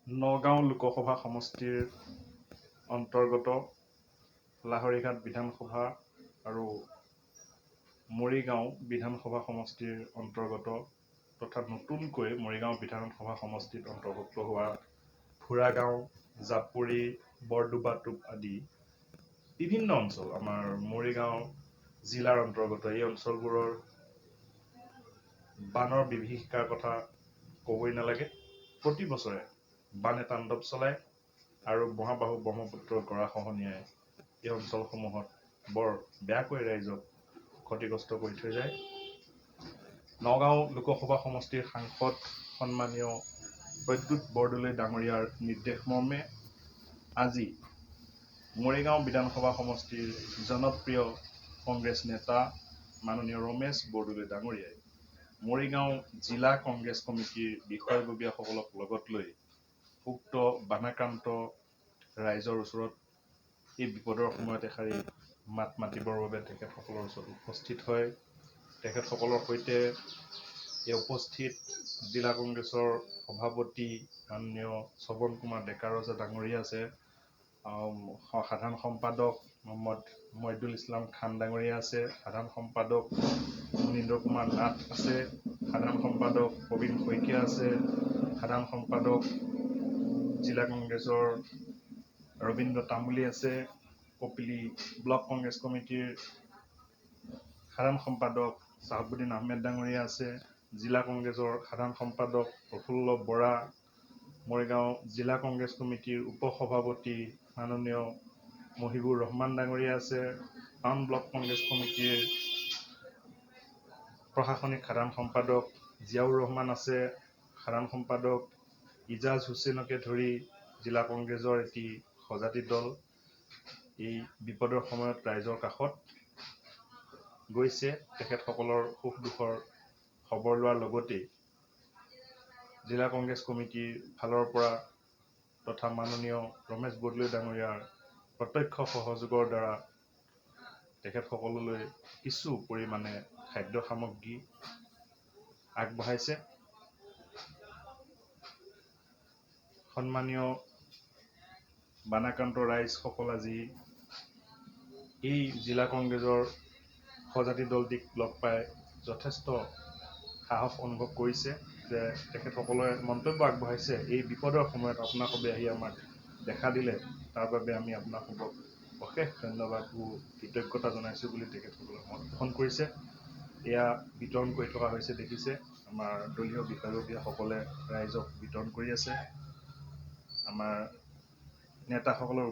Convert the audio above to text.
নগাঁও লোকসভা সমষ্টিৰ অন্তৰ্গত লাহৰীঘাট বিধানসভা আৰু মৰিগাঁও বিধানসভা সমষ্টিৰ অন্তৰ্গত তথা নতুনকৈ মৰিগাঁও বিধানসভা সমষ্টিত অন্তৰ্ভুক্ত হোৱা ফুৰাগাঁও, জাপুৰি, বৰদোবাটোপ আদি বিভিন্ন অঞ্চল আমাৰ মৰিগাঁও জিলাৰ অন্তৰ্গত। এই অঞ্চলবোৰৰ বানৰ বিভীষিকাৰ কথা ক'বই নালাগে। প্ৰতি বছৰে বানে তাণ্ডৱ চলায় আৰু মহাবাহু ব্ৰহ্মপুত্ৰৰ গৰাখহনীয়াই এই অঞ্চলসমূহত বৰ বেয়াকৈ ৰাইজক ক্ষতিগ্ৰস্ত কৰি থৈ যায়। নগাঁও লোকসভা সমষ্টিৰ সাংসদ সন্মানীয় প্ৰদ্যুৎ বৰদলৈ ডাঙৰীয়াৰ নিৰ্দেশ মৰ্মে আজি মৰিগাঁও বিধানসভা সমষ্টিৰ জনপ্ৰিয় কংগ্ৰেছ নেতা মাননীয় ৰমেশ বৰদলৈ ডাঙৰীয়াই মৰিগাঁও জিলা কংগ্ৰেছ কমিটিৰ বিষয়ববীয়াসকলক লগত লৈ উক্ত বানাক্ৰান্ত ৰাইজৰ ওচৰত এই বিপদৰ সময়ত এষাৰি মাত মাতিবৰ বাবে তেখেতসকলৰ ওচৰত উপস্থিত হয়। তেখেতসকলৰ সৈতে এই উপস্থিত জিলা কংগ্ৰেছৰ সভাপতি মাননীয় শ্ৰৱণ কুমাৰ ডেকা ৰজা ডাঙৰীয়া আছে, সাধাৰণ সম্পাদক মহম্মদ মহিদুল ইছলাম খান ডাঙৰীয়া আছে, সাধাৰণ সম্পাদক মুনীন্দ্ৰ কুমাৰ নাথ আছে, সাধাৰণ সম্পাদক প্ৰবীণ শইকীয়া আছে, সাধাৰণ সম্পাদক জিলা কংগ্ৰেছৰ ৰবীন্দ্ৰ তামুলী আছে, কপিলী ব্লক কংগ্ৰেছ কমিটিৰ সাধাৰণ সম্পাদক চাহাবুদ্দিন আহমেদ ডাঙৰীয়া আছে, জিলা কংগ্ৰেছৰ সাধাৰণ সম্পাদক প্ৰফুল্ল বৰা, মৰিগাঁও জিলা কংগ্ৰেছ কমিটিৰ উপসভাপতি মাননীয় মহিবুৰ ৰহমান ডাঙৰীয়া আছে, টাউন ব্লক কংগ্ৰেছ কমিটিৰ প্ৰশাসনিক সাধাৰণ সম্পাদক জিয়াউৰ ৰহমান আছে, সাধাৰণ সম্পাদক ইজাজ হুছেইনকে ধৰি জিলা কংগ্ৰেছৰ এটি সজাতি দল এই বিপদৰ সময়ত ৰাইজৰ কাষত গৈছে। তেখেতসকলৰ সুখ দুখৰ খবৰ লোৱাৰ লগতেই জিলা কংগ্ৰেছ কমিটিৰ ফালৰ পৰা তথা মাননীয় ৰমেশ বৰদলৈ ডাঙৰীয়াৰ প্ৰত্যক্ষ সহযোগৰ দ্বাৰা তেখেতসকললৈ কিছু পৰিমাণে খাদ্য সামগ্ৰী আগবঢ়াইছে। সন্মানীয় বানাক্ৰান্ত ৰাইজসকল আজি এই জিলা কংগ্ৰেছৰ সজাতি দলটিক লগ পাই যথেষ্ট সাহস অনুভৱ কৰিছে যে তেখেতসকলে মন্তব্য আগবঢ়াইছে এই বিপদৰ সময়ত আপোনাসৱে আহি আমাক দেখা দিলে, তাৰ বাবে আমি আপোনাসৱক অশেষ ধন্যবাদ ও কৃতজ্ঞতা জনাইছোঁ বুলি তেখেতসকলে মত পোষণ কৰিছে। এয়া বিতৰণ কৰি থকা হৈছে দেখিছে, আমাৰ দলীয় বিষয়ববীয়াসকলে ৰাইজক বিতৰণ কৰি আছে। আমাৰ নেতাসকলৰ